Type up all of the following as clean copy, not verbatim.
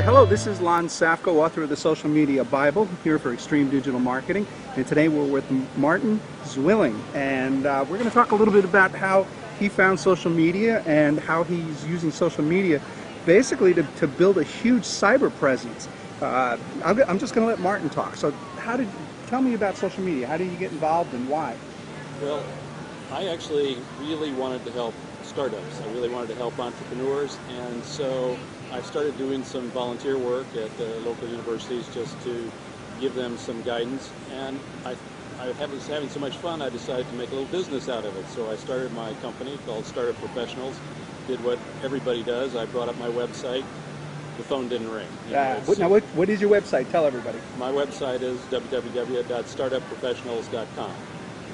Hello, this is Lon Safko, author of the Social Media Bible, here for Extreme Digital Marketing. And today we're with Martin Zwilling. And we're going to talk a little bit about how he found social media and how he's using social media basically to build a huge cyber presence. I'm just going to let Martin talk. So tell me about social media. How did you get involved and why? Well, I actually really wanted to help startups. I really wanted to help entrepreneurs, and so I started doing some volunteer work at the local universities just to give them some guidance, and I was having so much fun I decided to make a little business out of it. So I started my company called Startup Professionals, did what everybody does. I brought up my website. The phone didn't ring. Now, what is your website? Tell everybody. My website is www.startupprofessionals.com.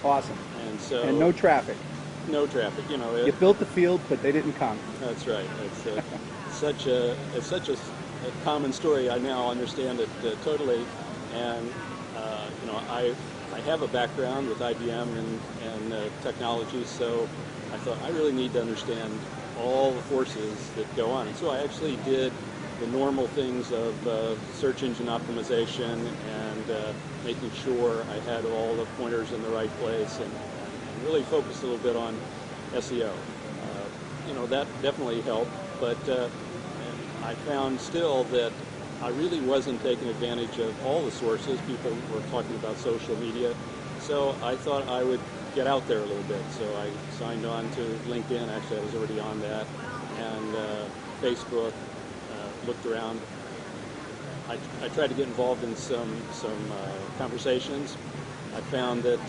Awesome. And no traffic. No traffic. You built the field, but they didn't come. That's right. It's such a common story. I now understand it totally. And I have a background with IBM and technology, so I thought I really need to understand all the forces that go on. And so I actually did the normal things of search engine optimization and making sure I had all the pointers in the right place, and really focused a little bit on SEO. That definitely helped, but I found still that I really wasn't taking advantage of all the sources. People were talking about social media, so I thought I would get out there a little bit. So I signed on to LinkedIn. Actually, I was already on that, and Facebook. Looked around. I tried to get involved in some conversations. I found that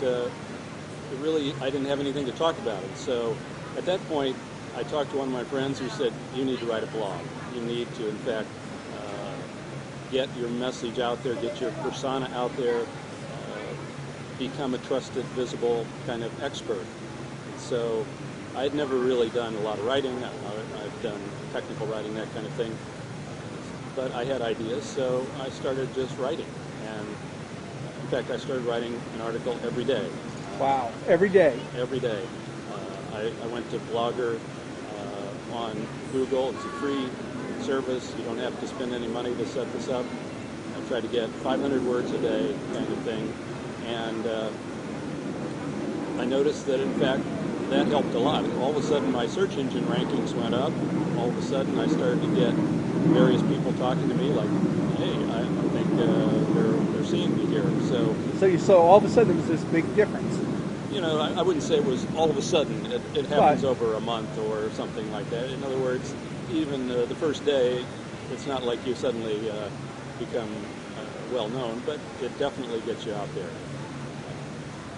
I didn't have anything to talk about it. So at that point, I talked to one of my friends who said, "You need to write a blog. You need to, in fact, get your message out there, get your persona out there, become a trusted, visible kind of expert." So I had never really done a lot of writing. I've done technical writing, that kind of thing. But I had ideas, so I started just writing. And in fact, I started writing an article every day. Wow, every day? Every day. I went to Blogger on Google. It's a free service. You don't have to spend any money to set this up. I tried to get 500 words a day kind of thing. And I noticed that, in fact, that helped a lot. All of a sudden, my search engine rankings went up. All of a sudden, I started to get various people talking to me like, "Hey, I think they're seeing me here." So all of a sudden, there was this big difference. I wouldn't say it was all of a sudden. It happens over a month or something like that. In other words, even the first day, it's not like you suddenly become well known, but it definitely gets you out there.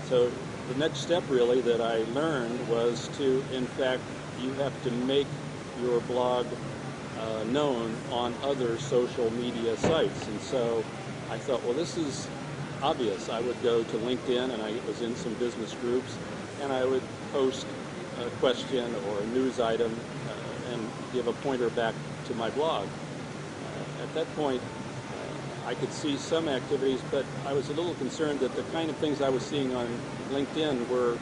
So the next step really that I learned was to, in fact, you have to make your blog known on other social media sites. And so I thought, well, this is obvious. I would go to LinkedIn, and I was in some business groups, and I would post a question or a news item and give a pointer back to my blog. At that point, I could see some activities, but I was a little concerned that the kind of things I was seeing on LinkedIn were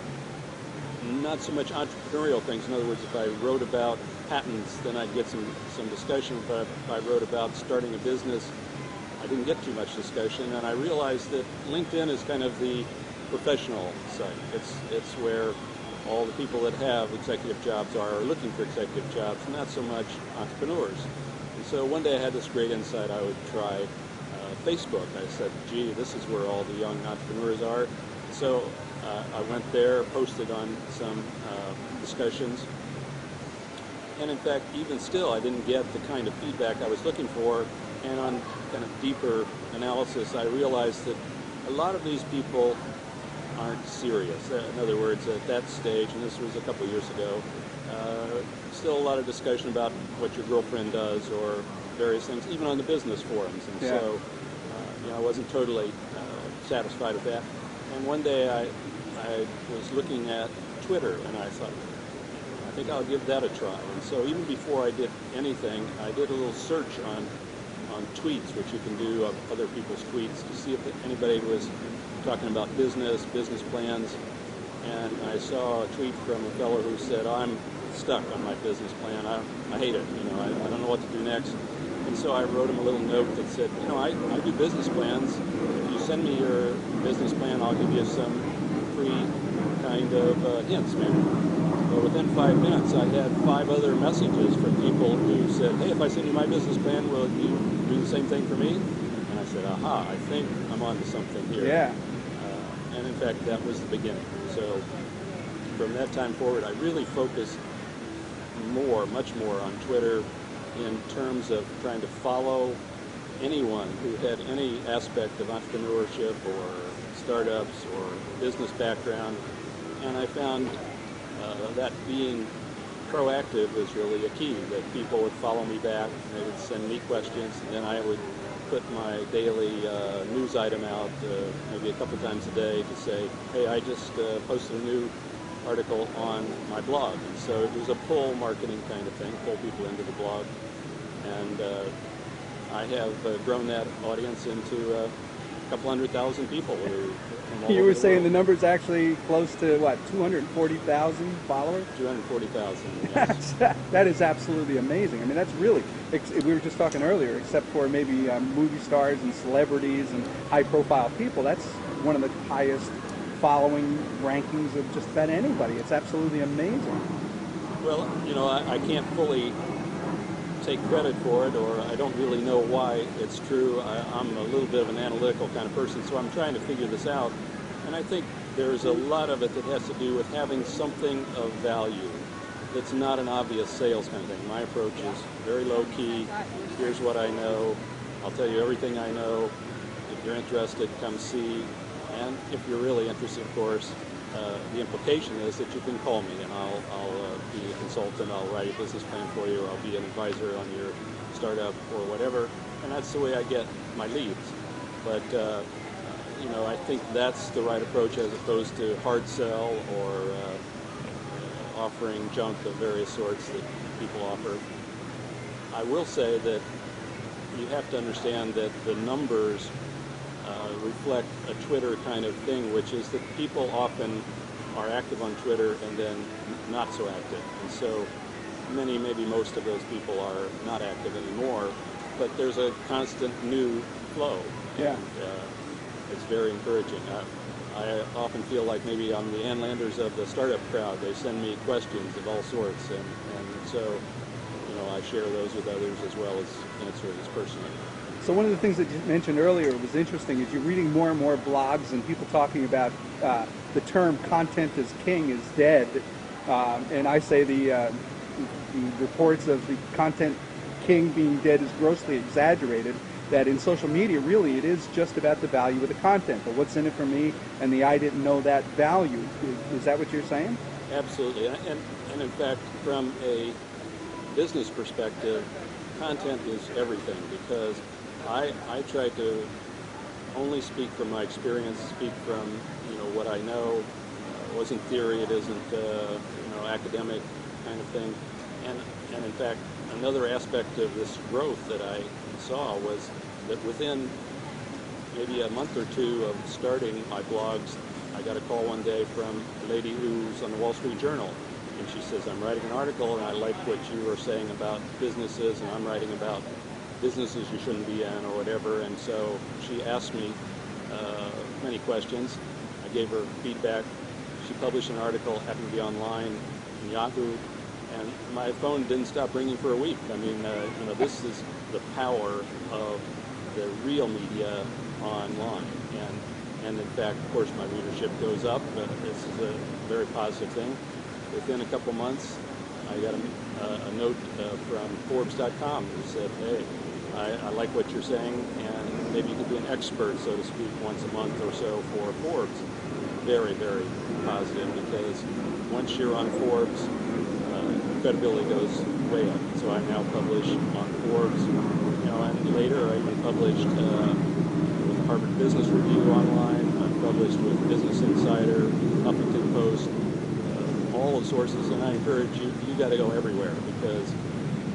not so much entrepreneurial things. In other words, if I wrote about patents, then I'd get some discussion, but if I wrote about starting a business, I didn't get too much discussion. And I realized that LinkedIn is kind of the professional site. It's where all the people that have executive jobs are looking for executive jobs, not so much entrepreneurs. And so one day I had this great insight I would try Facebook. I said, gee, this is where all the young entrepreneurs are. So I went there, posted on some discussions, and in fact, even still, I didn't get the kind of feedback I was looking for. And on kind of deeper analysis, I realized that a lot of these people aren't serious. In other words, at that stage, and this was a couple of years ago, still a lot of discussion about what your girlfriend does or various things, even on the business forums. And so I wasn't totally satisfied with that. And one day I was looking at Twitter, and I thought, I think I'll give that a try. And so even before I did anything, I did a little search on tweets, which you can do of other people's tweets, to see if anybody was talking about business plans. And I saw a tweet from a fellow who said, "I'm stuck on my business plan. I hate it. I don't know what to do next." And so I wrote him a little note that said, you know, I do business plans. If you send me your business plan, I'll give you some free kind of hints, maybe. Well, within 5 minutes, I had 5 other messages from people who said, hey, if I send you my business plan, will you do the same thing for me? And I said, aha, I think I'm onto something here. Yeah. And in fact, that was the beginning. So from that time forward, I really focused much more on Twitter in terms of trying to follow anyone who had any aspect of entrepreneurship or startups or business background. And I found that being proactive was really a key, that people would follow me back, they would send me questions, and then I would put my daily news item out maybe a couple times a day to say, hey, I just posted a new article on my blog. And so it was a pull marketing kind of thing, pull people into the blog. And I have grown that audience into a couple 100,000 people who from all You over were the saying world. the number's actually close to, what, 240,000 followers? 240,000, yes. That is absolutely amazing. I mean, that's really, we were just talking earlier, except for maybe movie stars and celebrities and high-profile people, that's one of the highest following rankings of just about anybody. It's absolutely amazing. Well, you know, I can't fully take credit for it, or I don't really know why it's true. I'm a little bit of an analytical kind of person, so I'm trying to figure this out. And I think there's a lot of it that has to do with having something of value that's not an obvious sales kind of thing. My approach is very low-key. Here's what I know. I'll tell you everything I know. If you're interested, come see. And if you're really interested, of course, the implication is that you can call me, and I'll be a consultant. I'll write a business plan for you, or I'll be an advisor on your startup or whatever. And that's the way I get my leads. But you know, I think that's the right approach, as opposed to hard sell or offering junk of various sorts that people offer. I will say that you have to understand that the numbers reflect a Twitter kind of thing, which is that people often are active on Twitter and then not so active. And so many, maybe most of those people are not active anymore, but there's a constant new flow. Yeah. And, it's very encouraging. I often feel like maybe I'm the Anlanders of the startup crowd. They send me questions of all sorts, and so, you know, I share those with others as well as answer these personally. So one of the things that you mentioned earlier was interesting is you're reading more and more blogs and people talking about the term content is king is dead. And I say the reports of the content king being dead is grossly exaggerated, that in social media, really, it is just about the value of the content, but what's in it for me, and the I didn't know that value. Is that what you're saying? Absolutely. And in fact, from a business perspective, content is everything, because I try to only speak from my experience, speak from, you know, what I know. It wasn't theory, it isn't you know, academic kind of thing. And in fact, another aspect of this growth that I saw was that within maybe a month or two of starting my blogs, I got a call one day from a lady who's on the Wall Street Journal, and she says, I'm writing an article and I like what you were saying about businesses, and I'm writing about businesses you shouldn't be in or whatever. And so she asked me many questions. I gave her feedback. She published an article, happened to be online in Yahoo, and my phone didn't stop ringing for a week. I mean, you know, this is the power of the real media online. And in fact, of course, my readership goes up. This is a very positive thing. Within a couple months, I got a note from Forbes.com who said, hey, I like what you're saying, and maybe you could be an expert, so to speak, once a month or so for Forbes. Very, very positive, because once you're on Forbes, credibility goes way up. So I now publish on Forbes, you know, and later I even published with Harvard Business Review online. I've published with Business Insider, Huffington Post, all the sources, and I encourage you, you got to go everywhere, because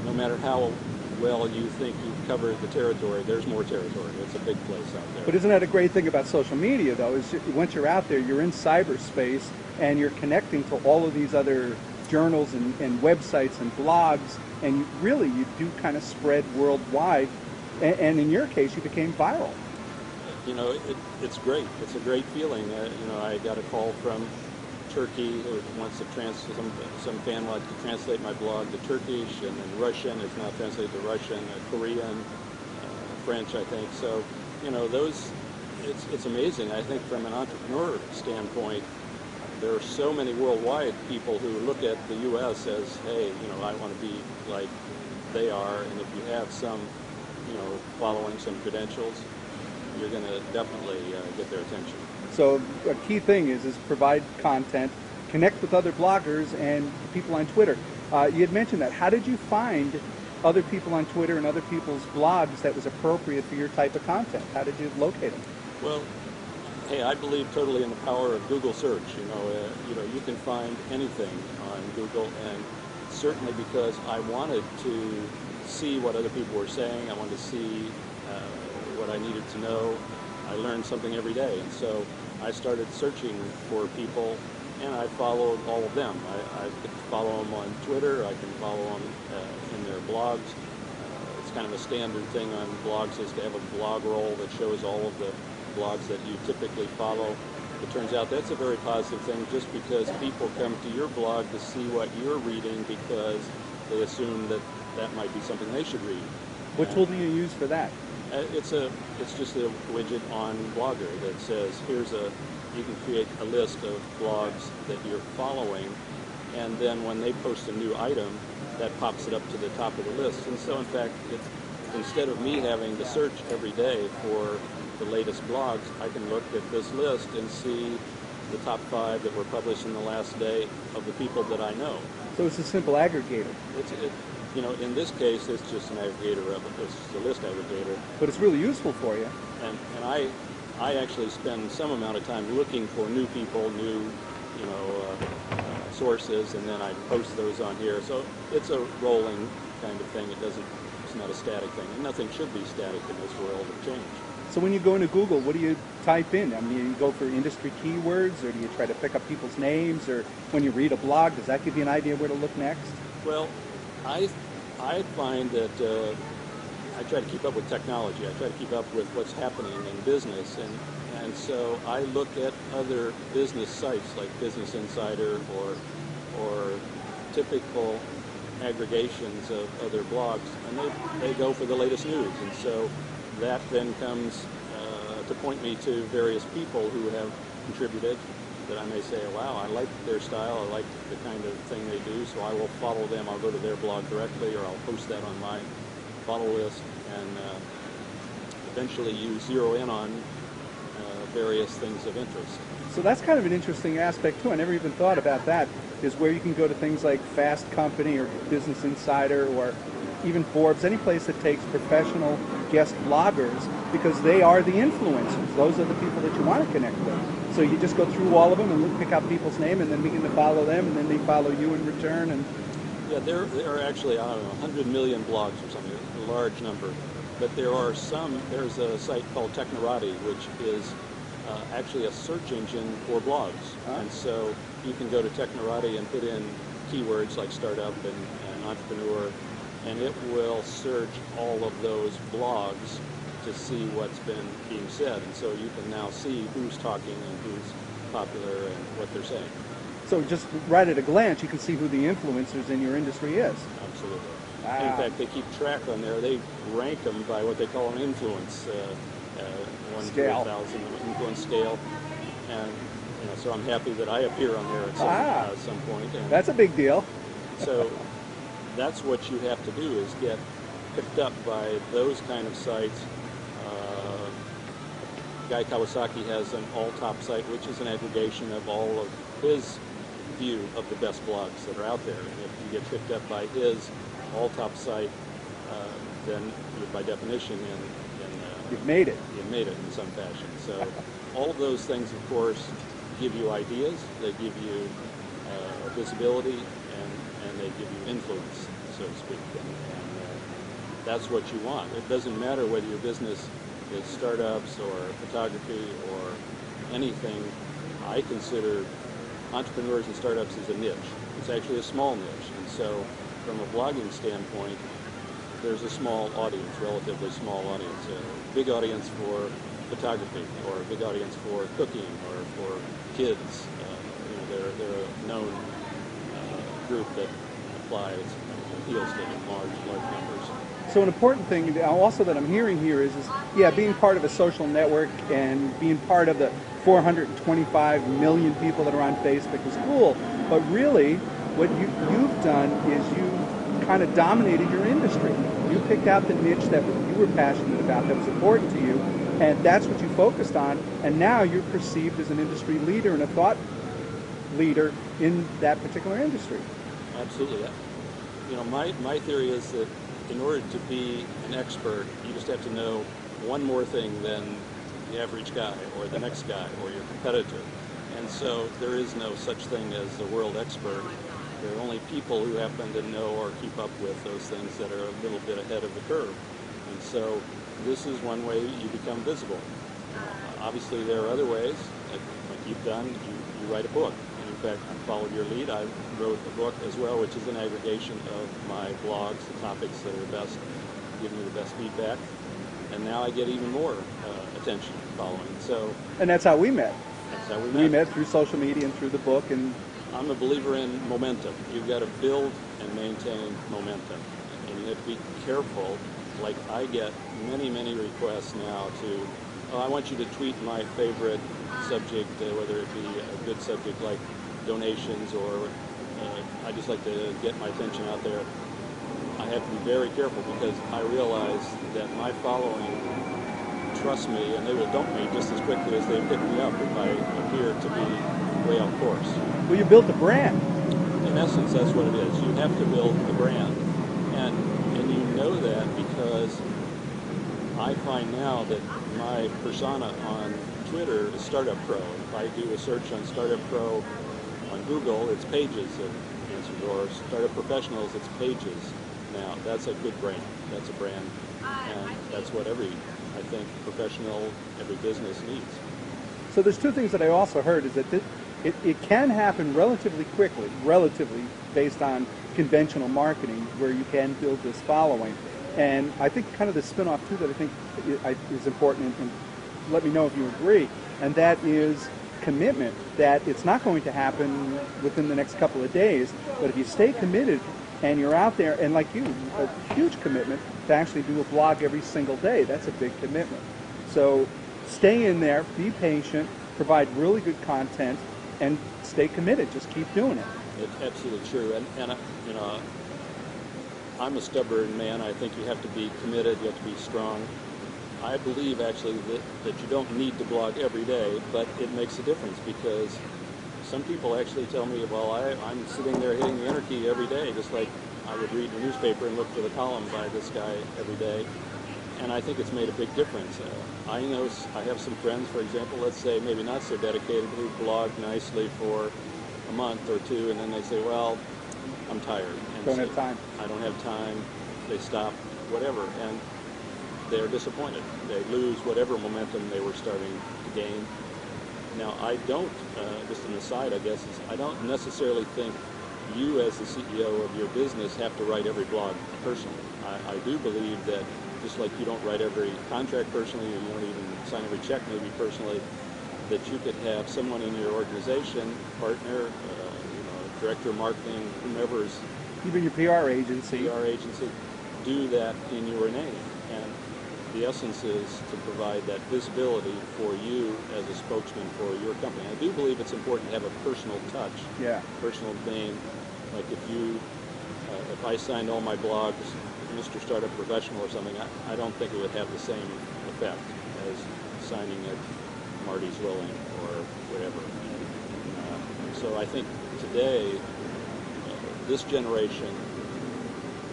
no matter how well you think you've covered the territory, there's more territory. It's a big place out there. But isn't that a great thing about social media, though, is once you're out there, you're in cyberspace, and you're connecting to all of these other journals and websites and blogs, and really you do kind of spread worldwide. And in your case, you became viral. You know, it's great. It's a great feeling. You know, I got a call from Turkey who wants to some fan wanted to translate my blog to Turkish, and then Russian. It's now translated to Russian, Korean, French, I think. So, you know, it's amazing. I think from an entrepreneur standpoint, there are so many worldwide people who look at the U.S. as, hey, you know, I want to be like they are, and if you have some, you know, following, some credentials, you're going to definitely get their attention. So a key thing is provide content, connect with other bloggers and people on Twitter. You had mentioned that. How did you find other people on Twitter and other people's blogs that was appropriate for your type of content? How did you locate them? Well, hey, I believe totally in the power of Google search. You know, you can find anything on Google, and certainly because I wanted to see what other people were saying, I wanted to see what I needed to know. I learned something every day, and so I started searching for people, and I followed all of them. I could follow them on Twitter. I can follow them in their blogs. It's kind of a standard thing on blogs is to have a blog roll that shows all of the blogs that you typically follow. It turns out that's a very positive thing, just because people come to your blog to see what you're reading because they assume that that might be something they should read. What tool do you use for that? It's just a widget on Blogger that says you can create a list of blogs that you're following, and then when they post a new item, that pops it up to the top of the list. And so in fact, instead of me having to search every day for the latest blogs, I can look at this list and see the top 5 that were published in the last day of the people that I know. So it's a simple aggregator. You know, in this case, it's just an aggregator of it. It's a list aggregator. But it's really useful for you. And I actually spend some amount of time looking for new people, new, you know, sources, and then I post those on here. So it's a rolling kind of thing. It's not a static thing. And nothing should be static in this world of change. So when you go into Google, what do you type in? I mean, do you go for industry keywords, or do you try to pick up people's names, or when you read a blog, does that give you an idea where to look next? Well, I find that I try to keep up with technology. I try to keep up with what's happening in business, and so I look at other business sites like Business Insider or typical aggregations of other blogs, and they go for the latest news, and so that then comes to point me to various people who have contributed that I may say, oh, wow, I like their style, I like the kind of thing they do, so I will follow them. I'll go to their blog directly, or I'll post that on my follow list, and eventually you zero in on various things of interest. So that's kind of an interesting aspect too. I never even thought about that, is where you can go to things like Fast Company or Business Insider or even Forbes, any place that takes professional guest bloggers, because they are the influencers. Those are the people that you want to connect with. So you just go through all of them and pick out people's name and then begin to follow them, and then they follow you in return. And yeah, there are actually, I don't know, 100 million blogs or something, a large number. But there's a site called Technorati, which is actually a search engine for blogs. And so you can go to Technorati and put in keywords like startup and entrepreneur, and it will search all of those blogs to see what's been being said. And so you can now see who's talking and who's popular and what they're saying. so just right at a glance, you can see who the influencers in your industry is. Absolutely. Wow. In fact, they keep track on there. They rank them by what they call an influence, 1 to 1,000 influence scale. And so I'm happy that I appear on there at some point. And that's a big deal. So that's what you have to do, is get picked up by those kind of sites. Guy Kawasaki has an all-top site, which is an aggregation of all of his view of the best blogs that are out there. And if you get picked up by his all-top site, then you're by definition you've made it. You've made it in some fashion. So all of those things, of course, give you ideas. They give you visibility, and they give you influence, so to speak. And that's what you want. It doesn't matter whether your business is startups or photography or anything. I consider entrepreneurs and startups as a niche. It's actually a small niche. And so from a blogging standpoint, there's a small audience, relatively small audience, a big audience for photography, or a big audience for cooking, or for kids. They're a known group that appeals to large numbers. So an important thing also that I'm hearing here is yeah, being part of a social network and being part of the 425 million people that are on Facebook is cool, but really what you've done is you kind of dominated your industry. You picked out the niche that you were passionate about, that was important to you, and that's what you focused on, and now you're perceived as an industry leader and a thought leader in that particular industry. Absolutely. My theory is that in order to be an expert, you just have to know one more thing than the average guy or the next guy or your competitor. And so there is no such thing as a world expert. There are only people who happen to know or keep up with those things that are a little bit ahead of the curve. And so this is one way you become visible. Obviously there are other ways, like you've done, you write a book. In fact, I followed your lead. I wrote a book as well, which is an aggregation of my blogs, the topics that are best, give me the best feedback. And now I get even more attention following. And that's how we met. That's how we met. We met through social media and through the book. And I'm a believer in momentum. You've got to build and maintain momentum. And you have to be careful. Like I get many requests now to, I want you to tweet my favorite subject, whether it be a good subject like donations or I just like to get my attention out there. I have to be very careful because I realize that my following trust me and they will dump me just as quickly as they pick me up if I appear to be way off course. Well, you built a brand. In essence, that's what it is. You have to build a brand. And you know that because I find now that my persona on Twitter is Startup Pro. If I do a search on Startup Pro on Google, it's pages of answers, or Startup Professionals, it's pages. Now, that's a good brand. That's a brand. And that's what every professional, every business needs. So there's two things that I also heard is that it can happen relatively quickly, based on conventional marketing, where you can build this following. And I think kind of the spin-off too that I think is important, and let me know if you agree, and that is commitment, that it's not going to happen within the next couple of days, but if you stay committed and you're out there, and like you, a huge commitment to actually do a blog every single day, that's a big commitment. So stay in there, be patient, provide really good content, and stay committed. Just keep doing it. It's absolutely true. And I'm a stubborn man. I think you have to be committed, you have to be strong. I believe actually that you don't need to blog every day, but it makes a difference because some people actually tell me, well, I'm sitting there hitting the enter key every day, just like I would read the newspaper and look for the column by this guy every day. And I think it's made a big difference. I know I have some friends, for example, let's say maybe not so dedicated, who blog nicely for a month or two, and then they say, well, I'm tired. And don't have time. I don't have time. They stop, whatever. And they're disappointed. They lose whatever momentum they were starting to gain. Now, I don't, just an aside, I guess, is I don't necessarily think you as the CEO of your business have to write every blog personally. I do believe that just like you don't write every contract personally, or you don't even sign every check maybe personally, that you could have someone in your organization, partner, director of marketing, whomever's even your PR agency, do that in your name. And the essence is to provide that visibility for you as a spokesman for your company. I do believe it's important to have a personal touch, personal name. Like if I signed all my blogs Mr. Startup Professional or something, I don't think it would have the same effect as signing it Marty Zwilling or whatever. So I think today, this generation,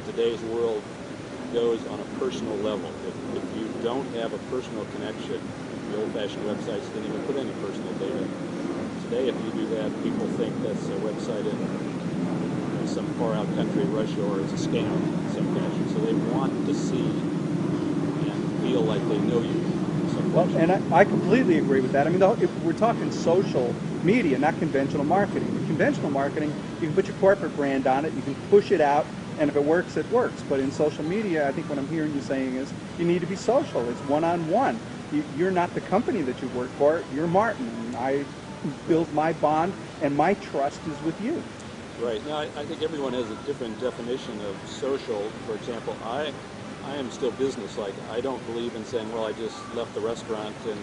today's world goes on a personal level. If you don't have a personal connection, the old-fashioned websites didn't even put any personal data. Today, if you do that, people think that's a website in some far-out country, Russia, or it's a scam in some fashion. So they want to see and feel like they know you in some fashion. Well, and I completely agree with that. I mean, if we're talking social media, not conventional marketing. The conventional marketing, you can put your corporate brand on it, you can push it out, and if it works, it works. But in social media, I think what I'm hearing you saying is you need to be social. It's one-on-one. You're not the company that you work for. You're Martin. And I build my bond, and my trust is with you. Right. Now, I think everyone has a different definition of social. For example, I am still business-like. I don't believe in saying, well, I just left the restaurant and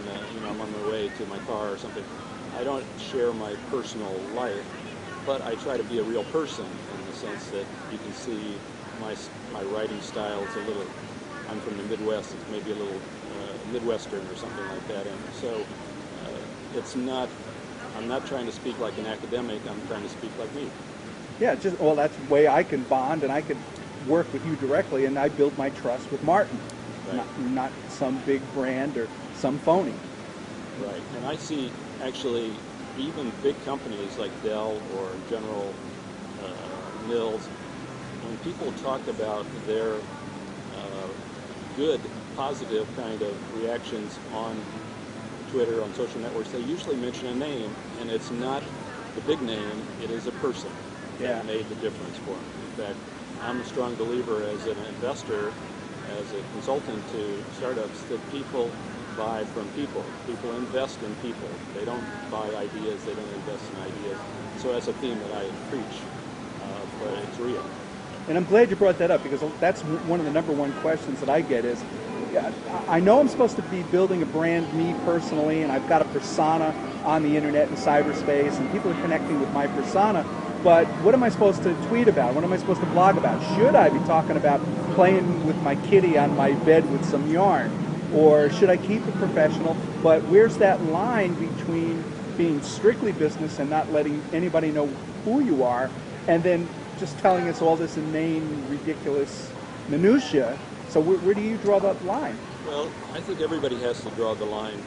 I'm on my way to my car or something. I don't share my personal life, but I try to be a real person in the sense that you can see my writing style is a little, I'm from the Midwest, it's maybe a little Midwestern or something like that. And so it's not, I'm not trying to speak like an academic, I'm trying to speak like me. Yeah, well, that's the way I can bond, and I can work with you directly, and I build my trust with Martin, right. not some big brand or some phony. Right, and I see actually even big companies like Dell or General Mills, when people talk about their good, positive kind of reactions on Twitter, on social networks, they usually mention a name, and it's not the big name, it is a person that made the difference for them. In fact, I'm a strong believer as an investor, as a consultant to startups, that people buy from people. People invest in people. They don't buy ideas, they don't invest in ideas. So that's a theme that I preach, but it's real. And I'm glad you brought that up, because that's one of the number one questions that I get is, I know I'm supposed to be building a brand, me personally, and I've got a persona on the internet and cyberspace, and people are connecting with my persona, but what am I supposed to tweet about? What am I supposed to blog about? Should I be talking about playing with my kitty on my bed with some yarn? Or should I keep it professional? But where's that line between being strictly business and not letting anybody know who you are, and then just telling us all this inane, ridiculous minutia? So where do you draw that line? Well, I think everybody has to draw the line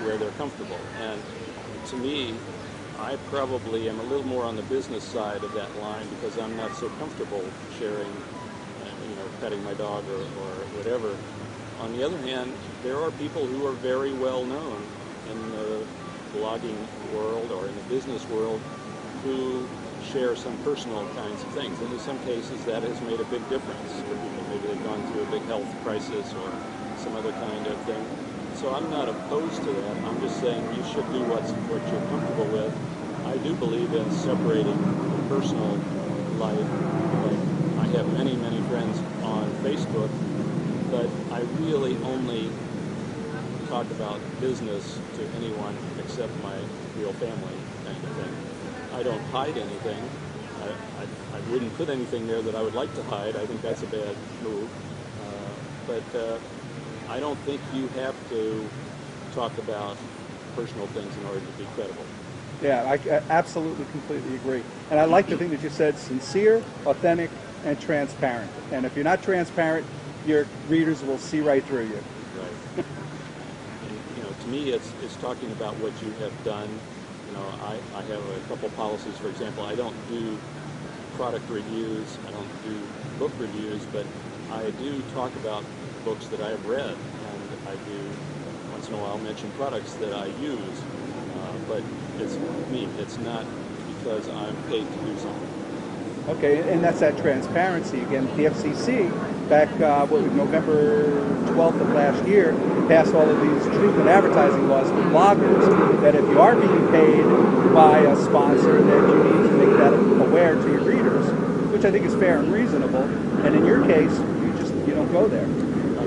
where they're comfortable. And to me, I probably am a little more on the business side of that line because I'm not so comfortable sharing, petting my dog or whatever. On the other hand, there are people who are very well known in the blogging world or in the business world who share some personal kinds of things. And in some cases, that has made a big difference for people. Maybe they've gone through a big health crisis or some other kind of thing. So I'm not opposed to that. I'm just saying you should do what you're comfortable with. I do believe in separating the personal life. Like, I have many, many friends on Facebook, but I really only talk about business to anyone except my real family kind of thing. I don't hide anything. I wouldn't put anything there that I would like to hide. I think that's a bad move. But I don't think you have to talk about personal things in order to be credible. Yeah, I absolutely, completely agree. And I like the thing that you said, sincere, authentic, and transparent. And if you're not transparent, your readers will see right through you. Right. And, to me, it's talking about what you have done. I have a couple policies. For example, I don't do product reviews. I don't do book reviews, but I do talk about books that I have read, and I do once in a while mention products that I use. But it's me. It's not because I'm paid to do something. Okay, and that's that transparency. Again, the FCC, back November 12th of last year, passed all of these truth in advertising laws for bloggers, that if you are being paid by a sponsor, that you need to make that aware to your readers, which I think is fair and reasonable. And in your case, you don't go there.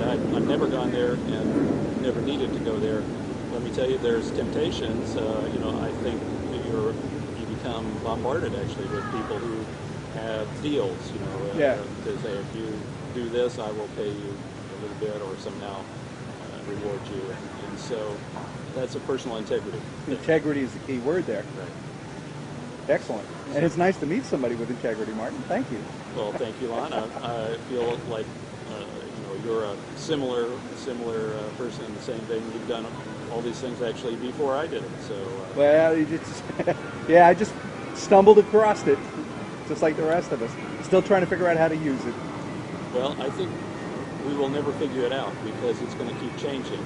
I've never gone there and never needed to go there. Let me tell you, there's temptations. I think you become bombarded actually with people who have deals. To say, if you do this, I will pay you a little bit or somehow reward you. And so that's a personal integrity. Integrity is the key word there. Right. Excellent. And it's nice to meet somebody with integrity, Martin. Thank you. Well, thank you, Lon. I feel like you're a similar person in the same vein. You've done all these things actually before I did it. So well, I just stumbled across it, just like the rest of us. Still trying to figure out how to use it. Well, I think we will never figure it out because it's going to keep changing.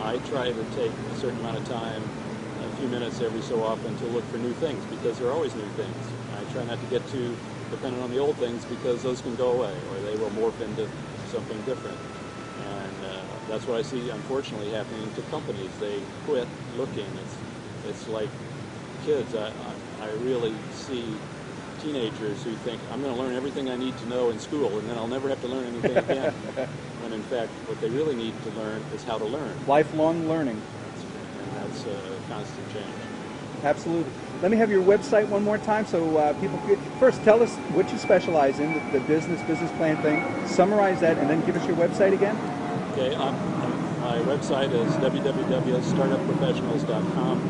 I try to take a certain amount of time, a few minutes every so often to look for new things, because there are always new things. I try not to get too dependent on the old things, because those can go away, or they will morph into something different. And that's what I see, unfortunately, happening to companies. They quit looking. It's like kids. I really see teenagers who think, I'm going to learn everything I need to know in school, and then I'll never have to learn anything again. When in fact, what they really need to learn is how to learn. Lifelong learning. And that's a constant change. Absolutely. Let me have your website one more time so people could first tell us what you specialize in, the business plan thing. Summarize that and then give us your website again. Okay, my website is www.startupprofessionals.com.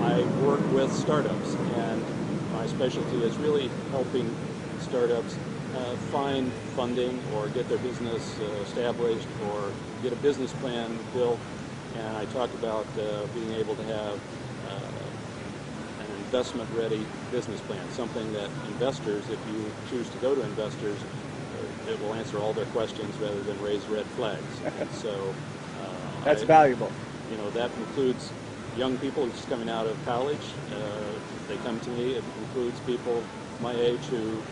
I work with startups, and my specialty is really helping startups find funding or get their business established or get a business plan built. And I talk about being able to have an investment-ready business plan, something that investors, if you choose to go to investors, it will answer all their questions rather than raise red flags. So that's valuable. You know, that includes young people just coming out of college. They come to me. It includes people my age who,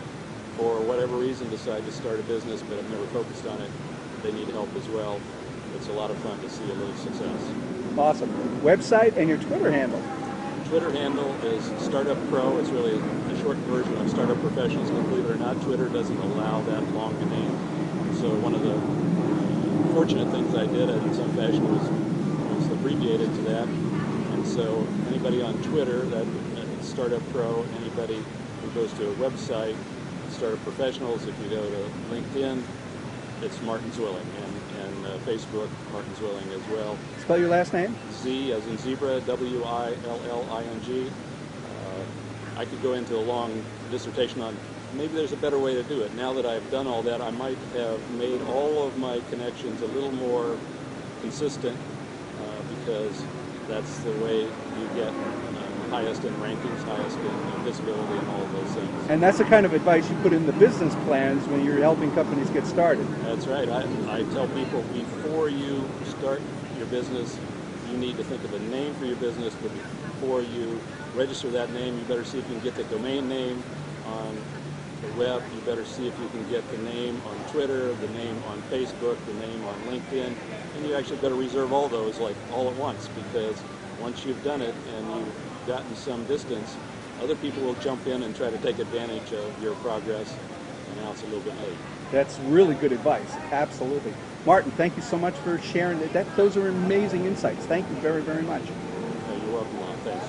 for whatever reason, decide to start a business but have never focused on it. They need help as well. It's a lot of fun to see a little success. Awesome. Website and your Twitter handle. Twitter handle is Startup Pro. It's really a short version of Startup Professionals. Believe it or not, Twitter doesn't allow that long a name. So one of the fortunate things I did in some fashion was abbreviated to that. And so anybody on Twitter, that's Startup Pro. Anybody who goes to a website, Startup Professionals. If you go to LinkedIn, it's Martin Zwilling, and Facebook, Martin Zwilling as well. Spell your last name? Z as in zebra, W-I-L-L-I-N-G. I could go into a long dissertation on maybe there's a better way to do it. Now that I've done all that, I might have made all of my connections a little more consistent, because that's the way you get highest in rankings, highest in visibility, and all of those things. And that's the kind of advice you put in the business plans when you're helping companies get started. That's right. I tell people, before you start your business, you need to think of a name for your business, but before you register that name, you better see if you can get the domain name on the web. You better see if you can get the name on Twitter, the name on Facebook, the name on LinkedIn, and you actually better reserve all those like all at once, because once you've done it and you've gotten some distance, other people will jump in and try to take advantage of your progress, and now it's a little bit late. That's really good advice. Absolutely. Martin, thank you so much for sharing that. Those are amazing insights. Thank you very, very much. You're welcome, Lon. Thanks.